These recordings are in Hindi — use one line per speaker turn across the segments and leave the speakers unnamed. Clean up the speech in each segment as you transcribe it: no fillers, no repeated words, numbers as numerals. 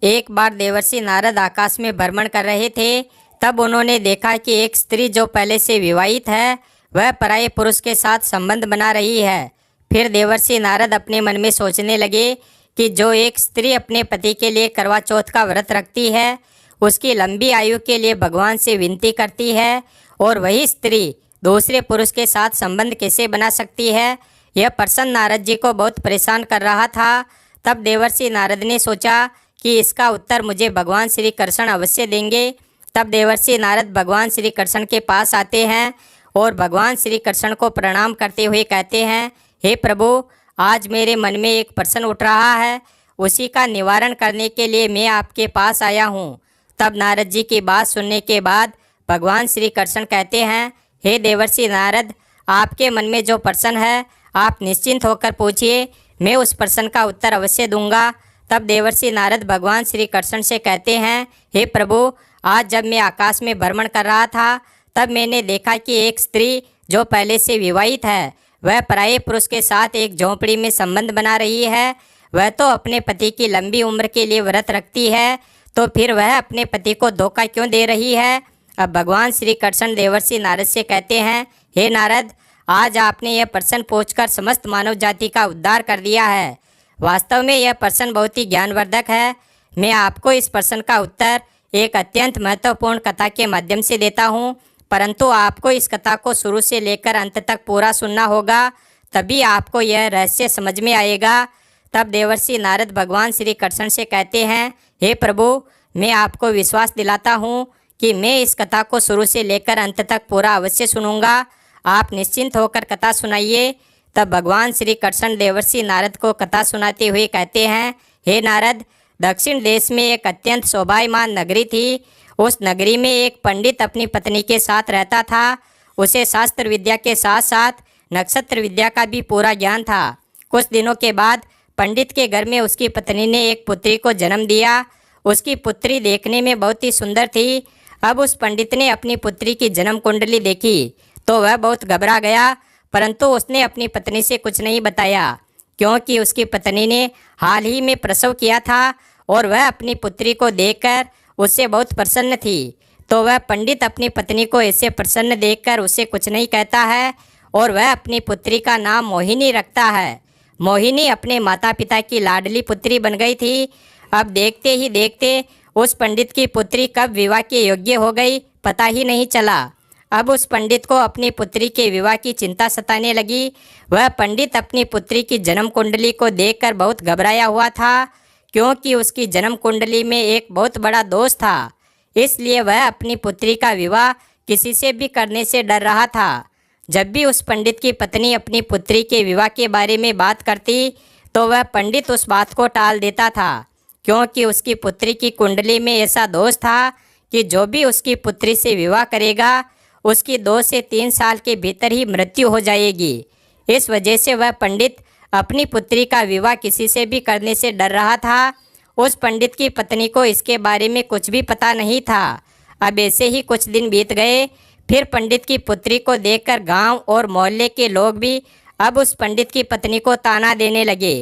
एक बार देवर्षि नारद आकाश में भ्रमण कर रहे थे। तब उन्होंने देखा कि एक स्त्री जो पहले से विवाहित है वह पराये पुरुष के साथ संबंध बना रही है। फिर देवर्षि नारद अपने मन में सोचने लगे कि जो एक स्त्री अपने पति के लिए करवा चौथ का व्रत रखती है, उसकी लंबी आयु के लिए भगवान से विनती करती है, और वही स्त्री दूसरे पुरुष के साथ संबंध कैसे बना सकती है, यह प्रश्न नारद जी को बहुत परेशान कर रहा था। तब देवर्षि नारद ने सोचा कि इसका उत्तर मुझे भगवान श्री कृष्ण अवश्य देंगे। तब देवर्षि नारद भगवान श्री कृष्ण के पास आते हैं और भगवान श्री कृष्ण को प्रणाम करते हुए कहते हैं, हे प्रभु, आज मेरे मन में एक प्रश्न उठ रहा है, उसी का निवारण करने के लिए मैं आपके पास आया हूँ। तब नारद जी की बात सुनने के बाद भगवान श्री कृष्ण कहते हैं, हे देवर्षि नारद, आपके मन में जो प्रश्न है आप निश्चिंत होकर पूछिए, मैं उस प्रश्न का उत्तर अवश्य दूंगा। तब देवर्षि नारद भगवान श्री कृष्ण से कहते हैं, हे प्रभु, आज जब मैं आकाश में भ्रमण कर रहा था तब मैंने देखा कि एक स्त्री जो पहले से विवाहित है वह पराये पुरुष के साथ एक झोंपड़ी में संबंध बना रही है। वह तो अपने पति की लंबी उम्र के लिए व्रत रखती है, तो फिर वह अपने पति को धोखा क्यों दे रही है। अब भगवान श्री कृष्ण देवर्षि नारद से कहते हैं, हे नारद, आज आपने यह प्रश्न पूछकर समस्त मानव जाति का उद्धार कर दिया है। वास्तव में यह प्रश्न बहुत ही ज्ञानवर्धक है। मैं आपको इस प्रश्न का उत्तर एक अत्यंत महत्वपूर्ण कथा के माध्यम से देता हूँ, परंतु आपको इस कथा को शुरू से लेकर अंत तक पूरा सुनना होगा, तभी आपको यह रहस्य समझ में आएगा। तब देवर्षि नारद भगवान श्री कृष्ण से कहते हैं, हे प्रभु, मैं आपको विश्वास दिलाता हूँ कि मैं इस कथा को शुरू से लेकर अंत तक पूरा अवश्य सुनूंगा। आप निश्चिंत होकर कथा सुनाइए। तब भगवान श्री कृष्ण देवर्षि नारद को कथा सुनाते हुए कहते हैं, हे नारद, दक्षिण देश में एक अत्यंत शोभायमान नगरी थी। उस नगरी में एक पंडित अपनी पत्नी के साथ रहता था। उसे शास्त्र विद्या के साथ साथ नक्षत्र विद्या का भी पूरा ज्ञान था। कुछ दिनों के बाद पंडित के घर में उसकी पत्नी ने एक पुत्री को जन्म दिया। उसकी पुत्री देखने में बहुत ही सुंदर थी। अब उस पंडित ने अपनी पुत्री की जन्म कुंडली देखी तो वह बहुत घबरा गया, परंतु उसने अपनी पत्नी से कुछ नहीं बताया, क्योंकि उसकी पत्नी ने हाल ही में प्रसव किया था और वह अपनी पुत्री को देखकर उससे बहुत प्रसन्न थी। तो वह पंडित अपनी पत्नी को ऐसे प्रसन्न देखकर उससे कुछ नहीं कहता है और वह अपनी पुत्री का नाम मोहिनी रखता है। मोहिनी अपने माता पिता की लाडली पुत्री बन गई थी। अब देखते ही देखते उस पंडित की पुत्री कब विवाह के योग्य हो गई पता ही नहीं चला। अब उस पंडित को अपनी पुत्री के विवाह की चिंता सताने लगी। वह पंडित अपनी पुत्री की जन्म कुंडली को देखकर बहुत घबराया हुआ था, क्योंकि उसकी जन्म कुंडली में एक बहुत बड़ा दोष था। इसलिए वह अपनी पुत्री का विवाह किसी से भी करने से डर रहा था। जब भी उस पंडित की पत्नी अपनी पुत्री के विवाह के बारे में बात करती तो वह पंडित उस बात को टाल देता था, क्योंकि उसकी पुत्री की कुंडली में ऐसा दोष था कि जो भी उसकी पुत्री से विवाह करेगा उसकी 2 से 3 साल के भीतर ही मृत्यु हो जाएगी। इस वजह से वह पंडित अपनी पुत्री का विवाह किसी से भी करने से डर रहा था। उस पंडित की पत्नी को इसके बारे में कुछ भी पता नहीं था। अब ऐसे ही कुछ दिन बीत गए। फिर पंडित की पुत्री को देखकर गांव और मोहल्ले के लोग भी अब उस पंडित की पत्नी को ताना देने लगे।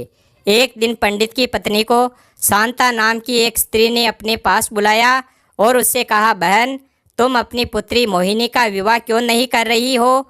एक दिन पंडित की पत्नी को शांता नाम की एक स्त्री ने अपने पास बुलाया और उससे कहा, बहन, तुम अपनी पुत्री मोहिनी का विवाह क्यों नहीं कर रही हो?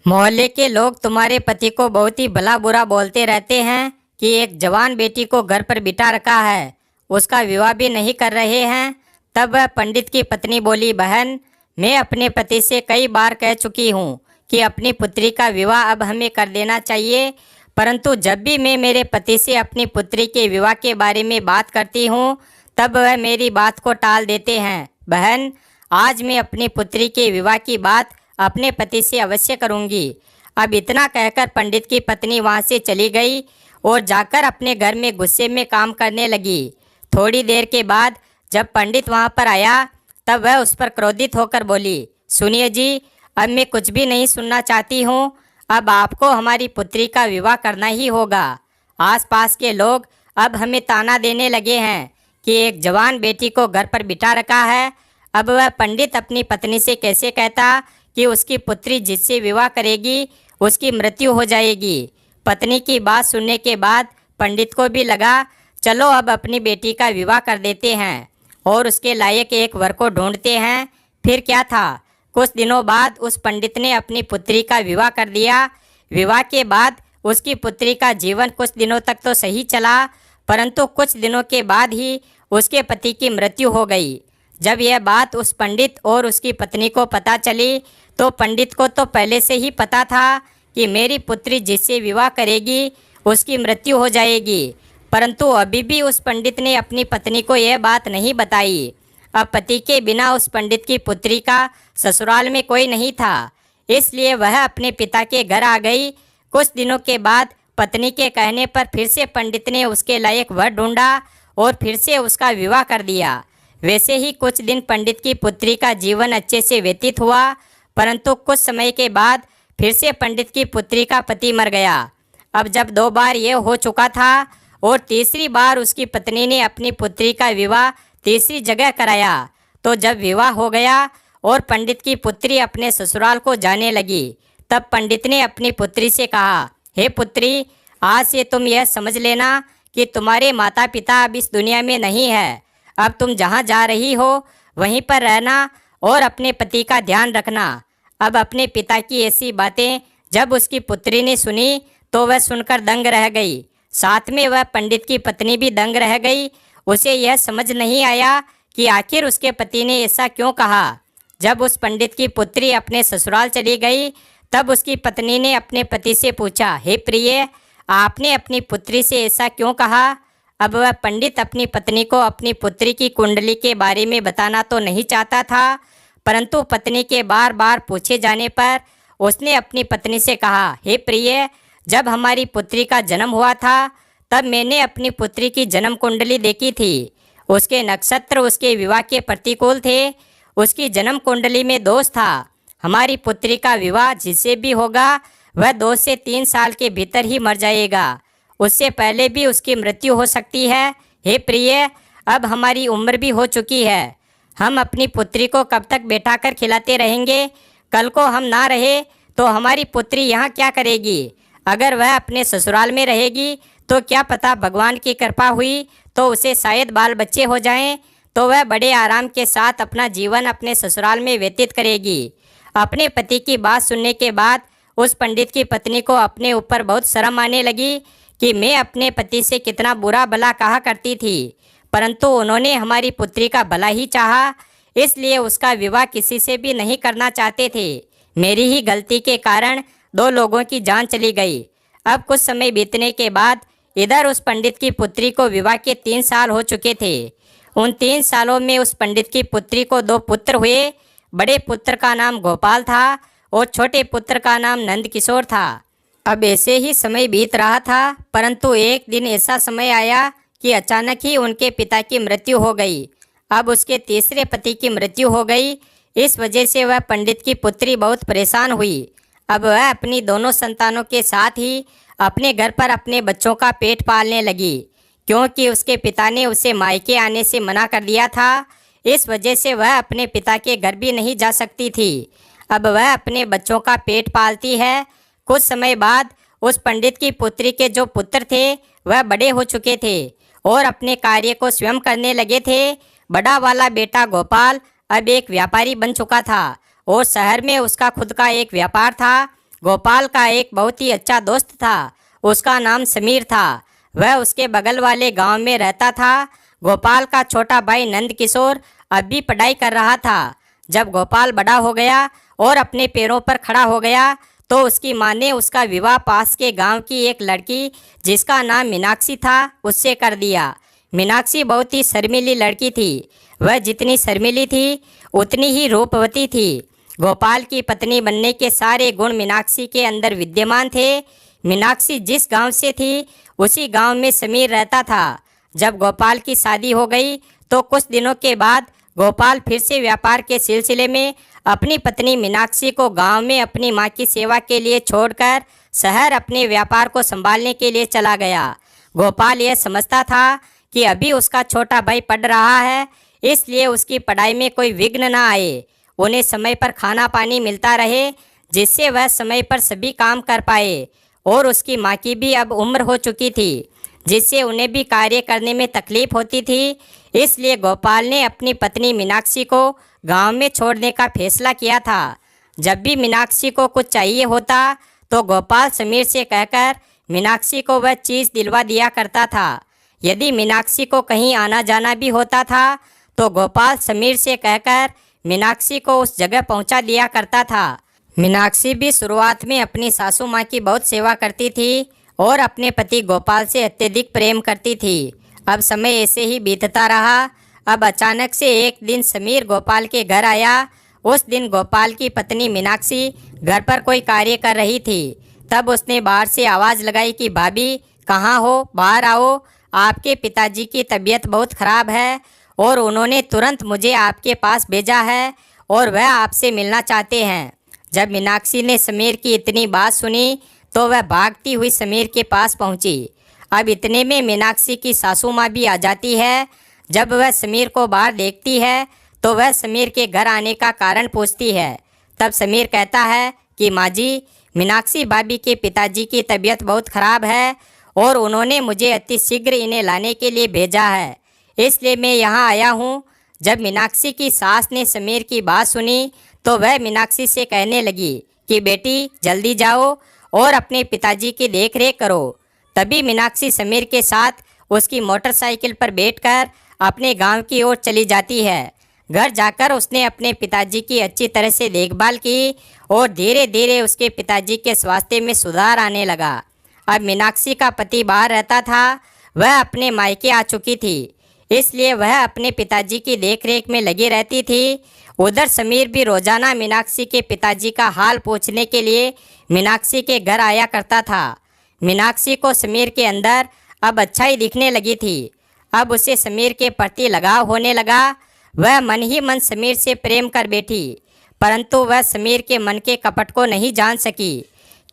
मोहल्ले के लोग तुम्हारे पति को बहुत ही भला बुरा बोलते रहते हैं कि एक जवान बेटी को घर पर बिठा रखा है, उसका विवाह भी नहीं कर रहे हैं। तब वह पंडित की पत्नी बोली, बहन, मैं अपने पति से कई बार कह चुकी हूँ कि अपनी पुत्री का विवाह अब हमें कर देना चाहिए, परंतु जब भी मैं मेरे पति से अपनी पुत्री के विवाह के बारे में बात करती हूँ तब वह मेरी बात को टाल देते हैं। बहन, आज मैं अपनी पुत्री के विवाह की बात अपने पति से अवश्य करूंगी। अब इतना कहकर पंडित की पत्नी वहां से चली गई और जाकर अपने घर में गुस्से में काम करने लगी। थोड़ी देर के बाद जब पंडित वहां पर आया तब वह उस पर क्रोधित होकर बोली, सुनिए जी, अब मैं कुछ भी नहीं सुनना चाहती हूँ। अब आपको हमारी पुत्री का विवाह करना ही होगा। आसपास के लोग अब हमें ताना देने लगे हैं कि एक जवान बेटी को घर पर बिठा रखा है। अब वह पंडित अपनी पत्नी से कैसे कहता कि उसकी पुत्री जिससे विवाह करेगी उसकी मृत्यु हो जाएगी। पत्नी की बात सुनने के बाद पंडित को भी लगा चलो अब अपनी बेटी का विवाह कर देते हैं और उसके लायक एक वर को ढूंढते हैं। फिर क्या था, कुछ दिनों बाद उस पंडित ने अपनी पुत्री का विवाह कर दिया। विवाह के बाद उसकी पुत्री का जीवन कुछ दिनों तक तो सही चला, परंतु कुछ दिनों के बाद ही उसके पति की मृत्यु हो गई। जब यह बात उस पंडित और उसकी पत्नी को पता चली तो पंडित को तो पहले से ही पता था कि मेरी पुत्री जिससे विवाह करेगी उसकी मृत्यु हो जाएगी, परंतु अभी भी उस पंडित ने अपनी पत्नी को यह बात नहीं बताई। अब पति के बिना उस पंडित की पुत्री का ससुराल में कोई नहीं था, इसलिए वह अपने पिता के घर आ गई। कुछ दिनों के बाद पत्नी के कहने पर फिर से पंडित ने उसके लायक वर ढूंढा और फिर से उसका विवाह कर दिया। वैसे ही कुछ दिन पंडित की पुत्री का जीवन अच्छे से व्यतीत हुआ, परंतु कुछ समय के बाद फिर से पंडित की पुत्री का पति मर गया। अब जब 2 बार ये हो चुका था और तीसरी बार उसकी पत्नी ने अपनी पुत्री का विवाह तीसरी जगह कराया, तो जब विवाह हो गया और पंडित की पुत्री अपने ससुराल को जाने लगी, तब पंडित ने अपनी पुत्री से कहा, हे पुत्री, आज से तुम यह समझ लेना कि तुम्हारे माता पिता अब इस दुनिया में नहीं है। अब तुम जहाँ जा रही हो वहीं पर रहना और अपने पति का ध्यान रखना। अब अपने पिता की ऐसी बातें जब उसकी पुत्री ने सुनी तो वह सुनकर दंग रह गई। साथ में वह पंडित की पत्नी भी दंग रह गई। उसे यह समझ नहीं आया कि आखिर उसके पति ने ऐसा क्यों कहा। जब उस पंडित की पुत्री अपने ससुराल चली गई तब उसकी पत्नी ने अपने पति से पूछा, हे प्रिय, आपने अपनी पुत्री से ऐसा क्यों कहा। अब वह पंडित अपनी पत्नी को अपनी पुत्री की कुंडली के बारे में बताना तो नहीं चाहता था, परंतु पत्नी के बार बार पूछे जाने पर उसने अपनी पत्नी से कहा, हे प्रिय, जब हमारी पुत्री का जन्म हुआ था तब मैंने अपनी पुत्री की जन्म कुंडली देखी थी। उसके नक्षत्र उसके विवाह के प्रतिकूल थे। उसकी जन्म कुंडली में दोष था। हमारी पुत्री का विवाह जिससे भी होगा वह 2 से 3 साल के भीतर ही मर जाएगा। उससे पहले भी उसकी मृत्यु हो सकती है। हे प्रिय, अब हमारी उम्र भी हो चुकी है। हम अपनी पुत्री को कब तक बैठा कर खिलाते रहेंगे। कल को हम ना रहे तो हमारी पुत्री यहाँ क्या करेगी। अगर वह अपने ससुराल में रहेगी तो क्या पता भगवान की कृपा हुई तो उसे शायद बाल बच्चे हो जाएं, तो वह बड़े आराम के साथ अपना जीवन अपने ससुराल में व्यतीत करेगी। अपने पति की बात सुनने के बाद उस पंडित की पत्नी को अपने ऊपर बहुत शर्म आने लगी कि मैं अपने पति से कितना बुरा भला कहा करती थी, परंतु उन्होंने हमारी पुत्री का भला ही चाहा, इसलिए उसका विवाह किसी से भी नहीं करना चाहते थे। मेरी ही गलती के कारण 2 लोगों की जान चली गई। अब कुछ समय बीतने के बाद इधर उस पंडित की पुत्री को विवाह के 3 साल हो चुके थे। उन 3 सालों में उस पंडित की पुत्री को 2 पुत्र हुए। बड़े पुत्र का नाम गोपाल था और छोटे पुत्र का नाम नंद किशोर था। अब ऐसे ही समय बीत रहा था, परंतु एक दिन ऐसा समय आया कि अचानक ही उनके पिता की मृत्यु हो गई। अब उसके तीसरे पति की मृत्यु हो गई। इस वजह से वह पंडित की पुत्री बहुत परेशान हुई। अब वह अपनी दोनों संतानों के साथ ही अपने घर पर अपने बच्चों का पेट पालने लगी, क्योंकि उसके पिता ने उसे मायके आने से मना कर दिया था। इस वजह से वह अपने पिता के घर भी नहीं जा सकती थी। अब वह अपने बच्चों का पेट पालती है। कुछ समय बाद उस पंडित की पुत्री के जो पुत्र थे वह बड़े हो चुके थे और अपने कार्य को स्वयं करने लगे थे। बड़ा वाला बेटा गोपाल अब एक व्यापारी बन चुका था और शहर में उसका खुद का एक व्यापार था। गोपाल का एक बहुत ही अच्छा दोस्त था, उसका नाम समीर था। वह उसके बगल वाले गांव में रहता था। गोपाल का छोटा भाई नंद किशोर अब भी पढ़ाई कर रहा था। जब गोपाल बड़ा हो गया और अपने पैरों पर खड़ा हो गया तो उसकी माँ ने उसका विवाह पास के गांव की एक लड़की जिसका नाम मीनाक्षी था उससे कर दिया। मीनाक्षी बहुत ही शर्मीली लड़की थी। वह जितनी शर्मीली थी उतनी ही रूपवती थी। गोपाल की पत्नी बनने के सारे गुण मीनाक्षी के अंदर विद्यमान थे। मीनाक्षी जिस गांव से थी उसी गांव में समीर रहता था। जब गोपाल की शादी हो गई तो कुछ दिनों के बाद गोपाल फिर से व्यापार के सिलसिले में अपनी पत्नी मीनाक्षी को गांव में अपनी मां की सेवा के लिए छोड़कर शहर अपने व्यापार को संभालने के लिए चला गया। गोपाल यह समझता था कि अभी उसका छोटा भाई पढ़ रहा है, इसलिए उसकी पढ़ाई में कोई विघ्न न आए। उन्हें समय पर खाना पानी मिलता रहे जिससे वह समय पर सभी काम कर पाए। और उसकी माँ की भी अब उम्र हो चुकी थी। जिससे उन्हें भी कार्य करने में तकलीफ होती थी। इसलिए गोपाल ने अपनी पत्नी मीनाक्षी को गांव में छोड़ने का फैसला किया था। जब भी मीनाक्षी को कुछ चाहिए होता तो गोपाल समीर से कहकर मीनाक्षी को वह चीज़ दिलवा दिया करता था। यदि मीनाक्षी को कहीं आना जाना भी होता था तो गोपाल समीर से कहकर मीनाक्षी को उस जगह पहुंचा दिया करता था। मीनाक्षी भी शुरुआत में अपनी सासू माँ की बहुत सेवा करती थी और अपने पति गोपाल से अत्यधिक प्रेम करती थी। अब समय ऐसे ही बीतता रहा। अब अचानक से एक दिन समीर गोपाल के घर आया। उस दिन गोपाल की पत्नी मीनाक्षी घर पर कोई कार्य कर रही थी। तब उसने बाहर से आवाज़ लगाई कि भाभी कहाँ हो, बाहर आओ, आपके पिताजी की तबीयत बहुत ख़राब है और उन्होंने तुरंत मुझे आपके पास भेजा है और वह आपसे मिलना चाहते हैं। जब मीनाक्षी ने समीर की इतनी बात सुनी तो वह भागती हुई समीर के पास पहुंची। अब इतने में मीनाक्षी की सासू माँ भी आ जाती है। जब वह समीर को बाहर देखती है तो वह समीर के घर आने का कारण पूछती है। तब समीर कहता है कि माँ जी, मीनाक्षी भाभी के पिताजी की तबीयत बहुत ख़राब है और उन्होंने मुझे अति शीघ्र इन्हें लाने के लिए भेजा है, इसलिए मैं यहाँ आया हूँ। जब मीनाक्षी की सास ने समीर की बात सुनी तो वह मीनाक्षी से कहने लगी कि बेटी जल्दी जाओ और अपने पिताजी की देख रेख करो। तभी मीनाक्षी समीर के साथ उसकी मोटरसाइकिल पर बैठकर अपने गांव की ओर चली जाती है। घर जाकर उसने अपने पिताजी की अच्छी तरह से देखभाल की और धीरे धीरे उसके पिताजी के स्वास्थ्य में सुधार आने लगा। अब मीनाक्षी का पति बाहर रहता था, वह अपने मायके आ चुकी थी, इसलिए वह अपने पिताजी की देखरेख में लगी रहती थी। उधर समीर भी रोजाना मीनाक्षी के पिताजी का हाल पूछने के लिए मीनाक्षी के घर आया करता था। मीनाक्षी को समीर के अंदर अब अच्छाई दिखने लगी थी। अब उसे समीर के प्रति लगाव होने लगा। वह मन ही मन समीर से प्रेम कर बैठी, परंतु वह समीर के मन के कपट को नहीं जान सकी,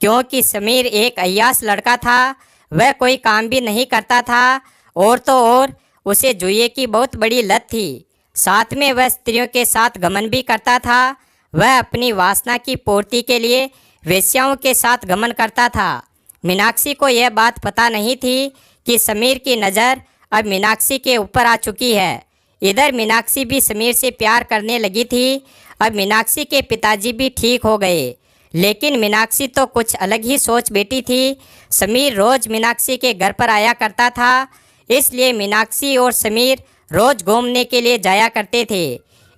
क्योंकि समीर एक अय्यास लड़का था। वह कोई काम भी नहीं करता था और तो और उसे जुए की बहुत बड़ी लत थी। साथ में वह स्त्रियों के साथ घमंड भी करता था। वह अपनी वासना की पूर्ति के लिए वेश्याओं के साथ घमंड करता था। मीनाक्षी को यह बात पता नहीं थी कि समीर की नज़र अब मीनाक्षी के ऊपर आ चुकी है। इधर मीनाक्षी भी समीर से प्यार करने लगी थी। अब मीनाक्षी के पिताजी भी ठीक हो गए, लेकिन मीनाक्षी तो कुछ अलग ही सोच बैठी थी। समीर रोज़ मीनाक्षी के घर पर आया करता था, इसलिए मीनाक्षी और समीर रोज़ घूमने के लिए जाया करते थे।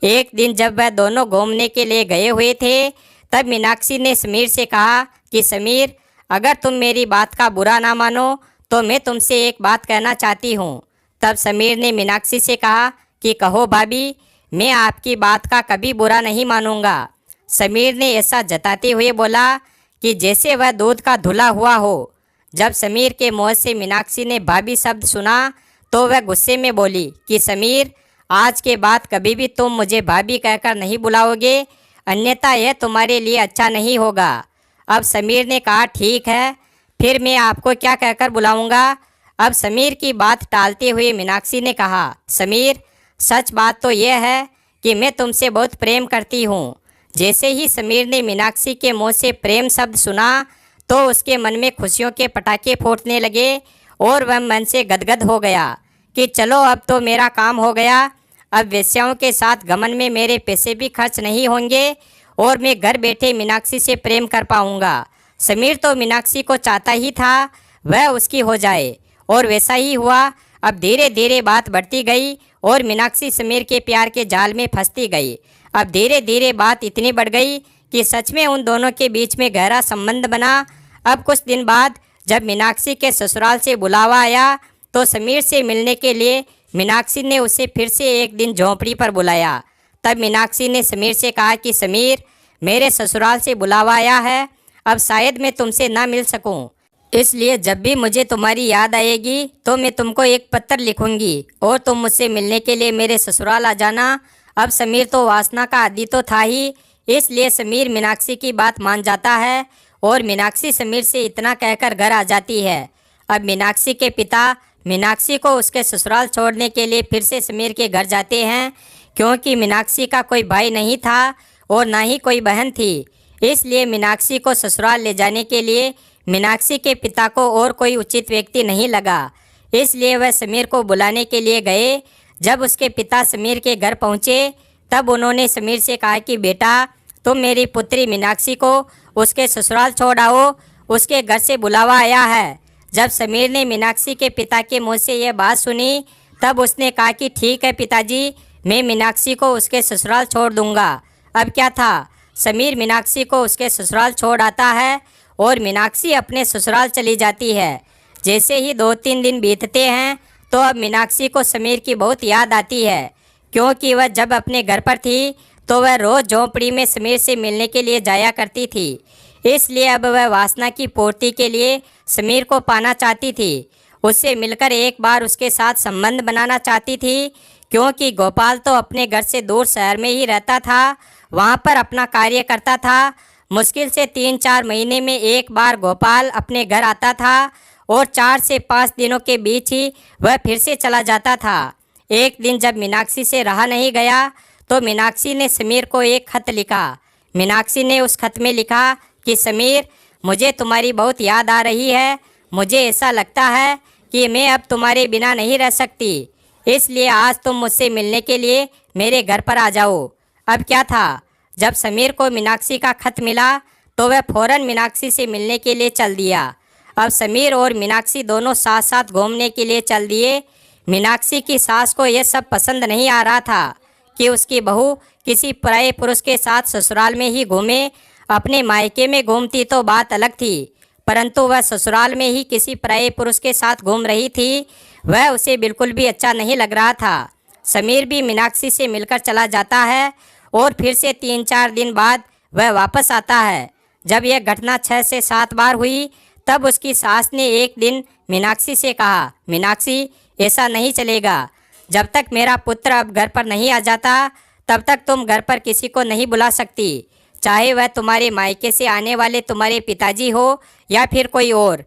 एक दिन जब वह दोनों घूमने के लिए गए हुए थे तब मीनाक्षी ने समीर से कहा कि समीर, अगर तुम मेरी बात का बुरा ना मानो तो मैं तुमसे एक बात कहना चाहती हूँ। तब समीर ने मीनाक्षी से कहा कि कहो भाभी, मैं आपकी बात का कभी बुरा नहीं मानूंगा। समीर ने ऐसा जताते हुए बोला कि जैसे वह दूध का धुला हुआ हो। जब समीर के मुँह से मीनाक्षी ने भाभी शब्द सुना तो वह गुस्से में बोली कि समीर, आज के बाद कभी भी तुम मुझे भाभी कहकर नहीं बुलाओगे, अन्यथा यह तुम्हारे लिए अच्छा नहीं होगा। अब समीर ने कहा ठीक है, फिर मैं आपको क्या कहकर बुलाऊंगा। अब समीर की बात टालते हुए मीनाक्षी ने कहा, समीर, सच बात तो यह है कि मैं तुमसे बहुत प्रेम करती हूँ। जैसे ही समीर ने मीनाक्षी के मुंह से प्रेम शब्द सुना तो उसके मन में खुशियों के पटाखे फूटने लगे और वह मन से गदगद हो गया कि चलो अब तो मेरा काम हो गया। अब वेश्याओं के साथ घमंड में मेरे पैसे भी खर्च नहीं होंगे और मैं घर बैठे मीनाक्षी से प्रेम कर पाऊँगा। समीर तो मीनाक्षी को चाहता ही था वह उसकी हो जाए और वैसा ही हुआ। अब धीरे धीरे बात बढ़ती गई और मीनाक्षी समीर के प्यार के जाल में फंसती गई। अब धीरे धीरे बात इतनी बढ़ गई कि सच में उन दोनों के बीच में गहरा संबंध बना। अब कुछ दिन बाद जब मीनाक्षी के ससुराल से बुलावा आया तो समीर से मिलने के लिए मीनाक्षी ने उसे फिर से एक दिन झोंपड़ी पर बुलाया। तब मीनाक्षी ने समीर से कहा कि समीर, मेरे ससुराल से बुलावा आया है, अब शायद मैं तुमसे ना मिल सकूं, इसलिए जब भी मुझे तुम्हारी याद आएगी तो मैं तुमको एक पत्र लिखूंगी और तुम मुझसे मिलने के लिए मेरे ससुराल आ जाना। अब समीर तो वासना का आदी तो था ही, इसलिए समीर मीनाक्षी की बात मान जाता है और मीनाक्षी समीर से इतना कहकर घर आ जाती है। अब मीनाक्षी के पिता मीनाक्षी को उसके ससुराल छोड़ने के लिए फिर से समीर के घर जाते हैं, क्योंकि मीनाक्षी का कोई भाई नहीं था और ना ही कोई बहन थी। इसलिए मीनाक्षी को ससुराल ले जाने के लिए मीनाक्षी के पिता को और कोई उचित व्यक्ति नहीं लगा। इसलिए वह समीर को बुलाने के लिए गए। जब उसके पिता समीर के घर पहुंचे तब उन्होंने समीर से कहा कि बेटा, तुम मेरी पुत्री मीनाक्षी को उसके ससुराल छोड़ आओ, उसके घर से बुलावा आया है। जब समीर ने मीनाक्षी के पिता के मुंह से यह बात सुनी तब उसने कहा कि ठीक है पिताजी, मैं मीनाक्षी को उसके ससुराल छोड़ दूंगा। अब क्या था, समीर मीनाक्षी को उसके ससुराल छोड़ आता है और मीनाक्षी अपने ससुराल चली जाती है। जैसे ही 2-3 दिन बीतते हैं तो अब मीनाक्षी को समीर की बहुत याद आती है, क्योंकि वह जब अपने घर पर थी तो वह रोज़ झोंपड़ी में समीर से मिलने के लिए जाया करती थी। इसलिए अब वह वासना की पूर्ति के लिए समीर को पाना चाहती थी, उससे मिलकर एक बार उसके साथ संबंध बनाना चाहती थी, क्योंकि गोपाल तो अपने घर से दूर शहर में ही रहता था, वहाँ पर अपना कार्य करता था। मुश्किल से 3-4 महीने में एक बार गोपाल अपने घर आता था और 4 से 5 दिनों के बीच ही वह फिर से चला जाता था। एक दिन जब मीनाक्षी से रहा नहीं गया तो मीनाक्षी ने समीर को एक खत लिखा। मीनाक्षी ने उस खत में लिखा कि समीर, मुझे तुम्हारी बहुत याद आ रही है। मुझे ऐसा लगता है कि मैं अब तुम्हारे बिना नहीं रह सकती, इसलिए आज तुम मुझसे मिलने के लिए मेरे घर पर आ जाओ। अब क्या था, जब समीर को मीनाक्षी का खत मिला तो वह फौरन मीनाक्षी से मिलने के लिए चल दिया। अब समीर और मीनाक्षी दोनों साथ साथ घूमने के लिए चल दिए। मीनाक्षी की सास को यह सब पसंद नहीं आ रहा था कि उसकी बहू किसी पराये पुरुष के साथ ससुराल में ही घूमे। अपने मायके में घूमती तो बात अलग थी, परंतु वह ससुराल में ही किसी पराये पुरुष के साथ घूम रही थी, वह उसे बिल्कुल भी अच्छा नहीं लग रहा था। समीर भी मीनाक्षी से मिलकर चला जाता है और फिर से 3-4 दिन बाद वह वापस आता है। जब यह घटना 6 से 7 बार हुई तब उसकी सास ने एक दिन मीनाक्षी से कहा, मीनाक्षी, ऐसा नहीं चलेगा। जब तक मेरा पुत्र अब घर पर नहीं आ जाता तब तक तुम घर पर किसी को नहीं बुला सकती, चाहे वह तुम्हारे मायके से आने वाले तुम्हारे पिताजी हो या फिर कोई और।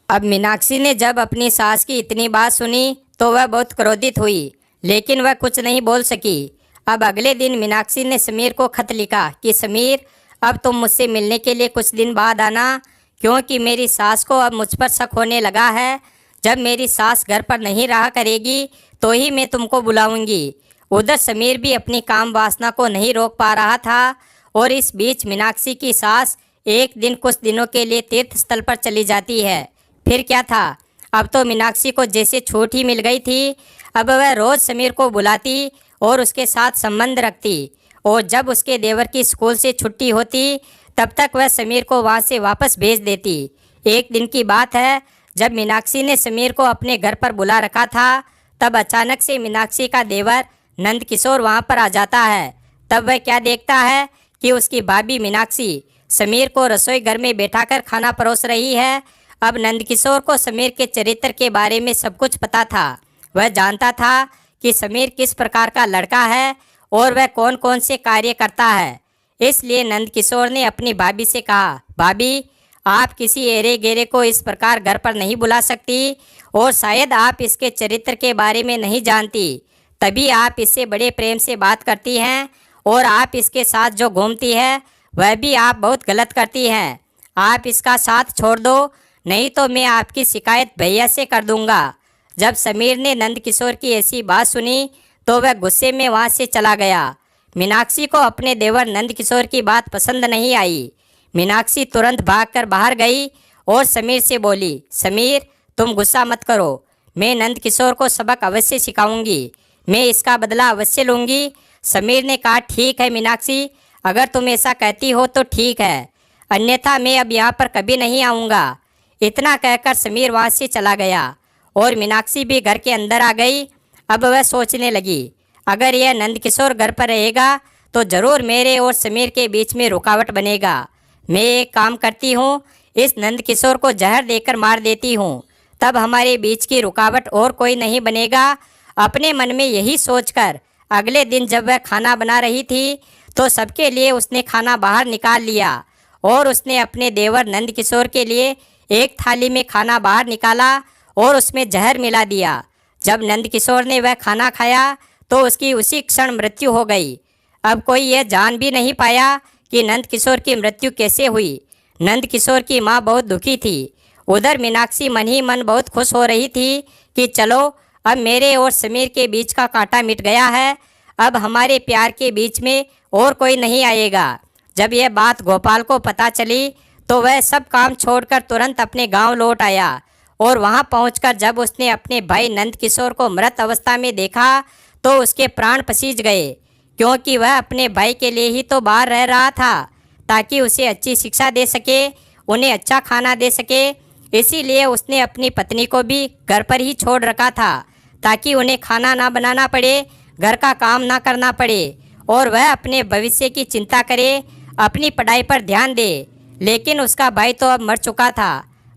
अब मीनाक्षी ने जब अपनी सास की इतनी बात सुनी तो वह बहुत क्रोधित हुई, लेकिन वह कुछ नहीं बोल सकी। अब अगले दिन मीनाक्षी ने समीर को खत लिखा कि समीर, अब तुम मुझसे मिलने के लिए कुछ दिन बाद आना, क्योंकि मेरी सास को अब मुझ पर शक होने लगा है। जब मेरी सास घर पर नहीं रहा करेगी तो ही मैं तुमको बुलाऊंगी। उधर समीर भी अपनी काम वासना को नहीं रोक पा रहा था और इस बीच मीनाक्षी की सास एक दिन कुछ दिनों के लिए तीर्थ स्थल पर चली जाती है। फिर क्या था, अब तो मीनाक्षी को जैसे छूट ही मिल गई थी। अब वह रोज़ समीर को बुलाती और उसके साथ संबंध रखती, और जब उसके देवर की स्कूल से छुट्टी होती तब तक वह समीर को वहाँ से वापस भेज देती। एक दिन की बात है, जब मीनाक्षी ने समीर को अपने घर पर बुला रखा था तब अचानक से मीनाक्षी का देवर नंद किशोर वहाँ पर आ जाता है। तब वह क्या देखता है कि उसकी भाभी मीनाक्षी समीर को रसोई घर में बैठाकर खाना परोस रही है। अब नंद किशोर को समीर के चरित्र के बारे में सब कुछ पता था। वह जानता था कि समीर किस प्रकार का लड़का है और वह कौन कौन से कार्य करता है। इसलिए नंद किशोर ने अपनी भाभी से कहा, भाभी, आप किसी एरे गेरे को इस प्रकार घर पर नहीं बुला सकती, और शायद आप इसके चरित्र के बारे में नहीं जानती, तभी आप इससे बड़े प्रेम से बात करती हैं, और आप इसके साथ जो घूमती है वह भी आप बहुत गलत करती हैं। आप इसका साथ छोड़ दो, नहीं तो मैं आपकी शिकायत भैया से कर दूंगा। जब समीर ने नंद किशोर की ऐसी बात सुनी तो वह गुस्से में वहाँ से चला गया। मीनाक्षी को अपने देवर नंद किशोर की बात पसंद नहीं आई। मीनाक्षी तुरंत भागकर बाहर गई और समीर से बोली, समीर, तुम गुस्सा मत करो, मैं नंद किशोर को सबक अवश्य सिखाऊंगी, मैं इसका बदला अवश्य लूँगी। समीर ने कहा, ठीक है मीनाक्षी, अगर तुम ऐसा कहती हो तो ठीक है, अन्यथा मैं अब यहाँ पर कभी नहीं आऊँगा। इतना कहकर समीर वहाँ से चला गया और मीनाक्षी भी घर के अंदर आ गई। अब वह सोचने लगी, अगर यह नंद किशोर घर पर रहेगा तो ज़रूर मेरे और समीर के बीच में रुकावट बनेगा। मैं एक काम करती हूँ, इस नंद किशोर को जहर देकर मार देती हूँ, तब हमारे बीच की रुकावट और कोई नहीं बनेगा। अपने मन में यही सोचकर अगले दिन जब वह खाना बना रही थी तो सबके लिए उसने खाना बाहर निकाल लिया और उसने अपने देवर नंद किशोर के लिए एक थाली में खाना बाहर निकाला और उसमें जहर मिला दिया। जब नंद किशोर ने वह खाना खाया तो उसकी उसी क्षण मृत्यु हो गई। अब कोई यह जान भी नहीं पाया कि नंद किशोर की मृत्यु कैसे हुई। नंद किशोर की माँ बहुत दुखी थी। उधर मीनाक्षी मन ही मन बहुत खुश हो रही थी कि चलो अब मेरे और समीर के बीच का कांटा मिट गया है, अब हमारे प्यार के बीच में और कोई नहीं आएगा। जब यह बात गोपाल को पता चली तो वह सब काम छोड़कर तुरंत अपने गांव लौट आया और वहां पहुंचकर जब उसने अपने भाई नंद किशोर को मृत अवस्था में देखा तो उसके प्राण पसीज गए, क्योंकि वह अपने भाई के लिए ही तो बाहर रह रहा था ताकि उसे अच्छी शिक्षा दे सके, उन्हें अच्छा खाना दे सके। इसीलिए उसने अपनी पत्नी को भी घर पर ही छोड़ रखा था ताकि उन्हें खाना ना बनाना पड़े, घर का काम ना करना पड़े और वह अपने भविष्य की चिंता करे, अपनी पढ़ाई पर ध्यान दे। लेकिन उसका भाई तो अब मर चुका था।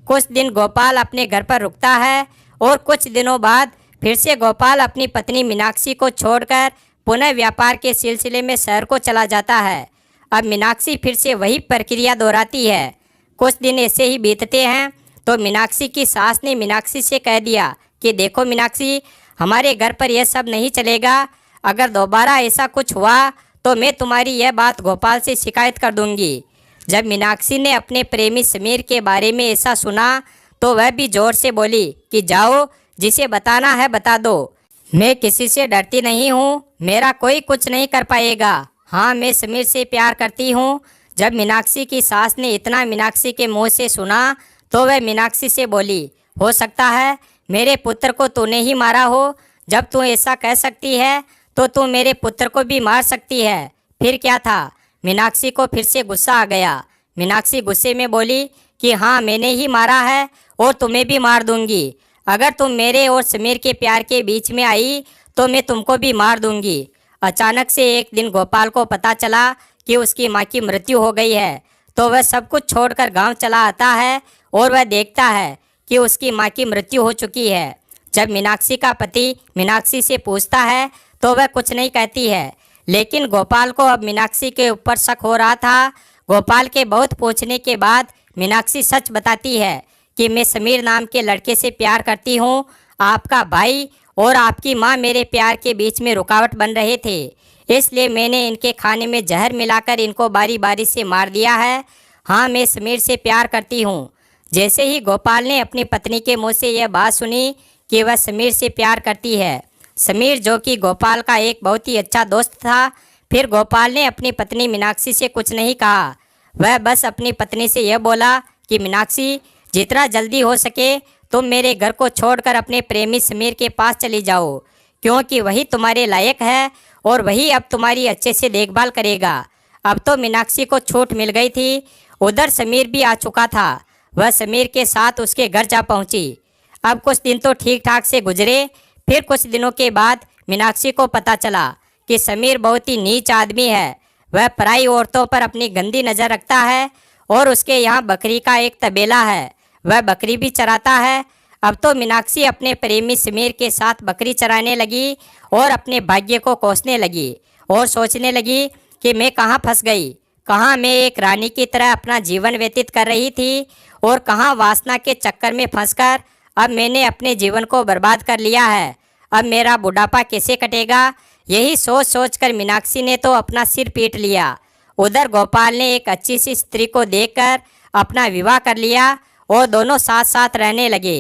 कुछ दिन गोपाल अपने घर पर रुकता है और कुछ दिनों बाद फिर से गोपाल अपनी पत्नी मीनाक्षी को छोड़कर पुनः व्यापार के सिलसिले में शहर को चला जाता है। अब मीनाक्षी फिर से वही प्रक्रिया दोहराती है। कुछ दिन ऐसे ही बीतते हैं तो मीनाक्षी की सास ने मीनाक्षी से कह दिया कि देखो मीनाक्षी, हमारे घर पर यह सब नहीं चलेगा। अगर दोबारा ऐसा कुछ हुआ तो मैं तुम्हारी यह बात गोपाल से शिकायत कर दूंगी। जब मीनाक्षी ने अपने प्रेमी समीर के बारे में ऐसा सुना तो वह भी जोर से बोली कि जाओ, जिसे बताना है बता दो, मैं किसी से डरती नहीं हूँ, मेरा कोई कुछ नहीं कर पाएगा। हाँ, मैं समीर से प्यार करती हूँ। जब मीनाक्षी की सास ने इतना मीनाक्षी के मुँह से सुना तो वह मीनाक्षी से बोली, हो सकता है मेरे पुत्र को तूने ही मारा हो। जब तू ऐसा कह सकती है तो तू मेरे पुत्र को भी मार सकती है। फिर क्या था? मीनाक्षी को फिर से गुस्सा आ गया। मीनाक्षी गुस्से में बोली कि हाँ, मैंने ही मारा है और तुम्हें भी मार दूंगी। अगर तुम मेरे और समीर के प्यार के बीच में आई तो मैं तुमको भी मार दूंगी। अचानक से एक दिन गोपाल को पता चला कि उसकी माँ की मृत्यु हो गई है तो वह सब कुछ छोड़कर गांव चला आता है और वह देखता है कि उसकी माँ की मृत्यु हो चुकी है। जब मीनाक्षी का पति मीनाक्षी से पूछता है तो वह कुछ नहीं कहती है, लेकिन गोपाल को अब मीनाक्षी के ऊपर शक हो रहा था। गोपाल के बहुत पूछने के बाद मीनाक्षी सच बताती है कि मैं समीर नाम के लड़के से प्यार करती हूँ। आपका भाई और आपकी माँ मेरे प्यार के बीच में रुकावट बन रहे थे, इसलिए मैंने इनके खाने में जहर मिलाकर इनको बारी बारी से मार दिया है। हाँ, मैं समीर से प्यार करती हूँ। जैसे ही गोपाल ने अपनी पत्नी के मुँह से यह बात सुनी कि वह समीर से प्यार करती है, समीर जो कि गोपाल का एक बहुत ही अच्छा दोस्त था, फिर गोपाल ने अपनी पत्नी मीनाक्षी से कुछ नहीं कहा। वह बस अपनी पत्नी से यह बोला कि मीनाक्षी, जितना जल्दी हो सके तुम मेरे घर को छोड़कर अपने प्रेमी समीर के पास चली जाओ, क्योंकि वही तुम्हारे लायक है और वही अब तुम्हारी अच्छे से देखभाल करेगा। अब तो मीनाक्षी को छूट मिल गई थी। उधर समीर भी आ चुका था। वह समीर के साथ उसके घर जा पहुंची। अब कुछ दिन तो ठीक ठाक से गुजरे। फिर कुछ दिनों के बाद मीनाक्षी को पता चला कि समीर बहुत ही नीच आदमी है। वह पराई औरतों पर अपनी गंदी नज़र रखता है और उसके यहाँ बकरी का एक तबेला है, वह बकरी भी चराता है। अब तो मीनाक्षी अपने प्रेमी समीर के साथ बकरी चराने लगी और अपने भाग्य को कोसने लगी और सोचने लगी कि मैं कहाँ फंस गई, कहाँ मैं एक रानी की तरह अपना जीवन व्यतीत कर रही थी और कहाँ वासना के चक्कर में फंसकर अब मैंने अपने जीवन को बर्बाद कर लिया है। अब मेरा बुढ़ापा कैसे कटेगा, यही सोच सोच कर मीनाक्षी ने तो अपना सिर पीट लिया। उधर गोपाल ने एक अच्छी सी स्त्री को देखकर अपना विवाह कर लिया और दोनों साथ साथ रहने लगे।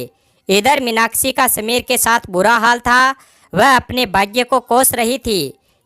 इधर मीनाक्षी का समीर के साथ बुरा हाल था। वह अपने भाग्य को कोस रही थी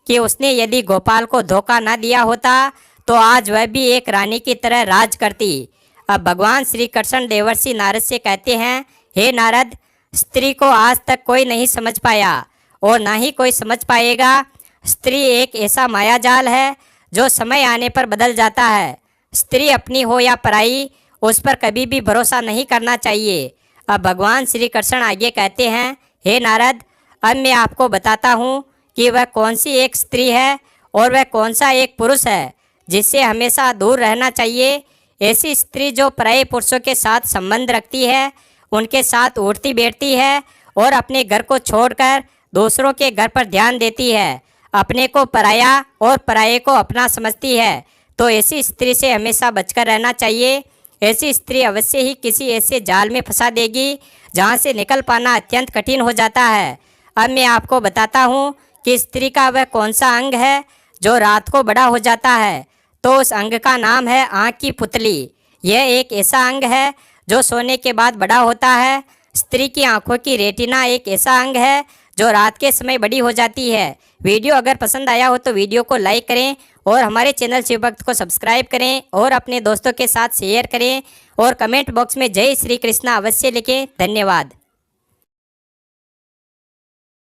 कि उसने यदि गोपाल को धोखा न दिया होता तो आज वह भी एक रानी की तरह राज करती। अब भगवान श्री कृष्ण देवर्षि नारद से कहते हैं, हे नारद, स्त्री को आज तक कोई नहीं समझ पाया और ना ही कोई समझ पाएगा। स्त्री एक ऐसा मायाजाल है जो समय आने पर बदल जाता है। स्त्री अपनी हो या पराई, उस पर कभी भी भरोसा नहीं करना चाहिए। अब भगवान श्री कृष्ण आगे कहते हैं, हे नारद, अब मैं आपको बताता हूँ कि वह कौन सी एक स्त्री है और वह कौन सा एक पुरुष है जिससे हमेशा दूर रहना चाहिए। ऐसी स्त्री जो पराये पुरुषों के साथ संबंध रखती है, उनके साथ उठती बैठती है और अपने घर को छोड़कर दूसरों के घर पर ध्यान देती है, अपने को पराया और पराये को अपना समझती है, तो ऐसी स्त्री से हमेशा बचकर रहना चाहिए। ऐसी स्त्री अवश्य ही किसी ऐसे जाल में फंसा देगी जहाँ से निकल पाना अत्यंत कठिन हो जाता है। अब मैं आपको बताता हूँ कि स्त्री का वह कौन सा अंग है जो रात को बड़ा हो जाता है, तो उस अंग का नाम है आँख की पुतली। यह एक ऐसा अंग है जो सोने के बाद बड़ा होता है। स्त्री की आंखों की रेटिना एक ऐसा अंग है जो रात के समय बड़ी हो जाती है। वीडियो अगर पसंद आया हो तो वीडियो को लाइक करें और हमारे चैनल शिव भक्त को सब्सक्राइब करें और अपने दोस्तों के साथ शेयर करें और कमेंट बॉक्स में जय श्री कृष्णा अवश्य लिखें। धन्यवाद।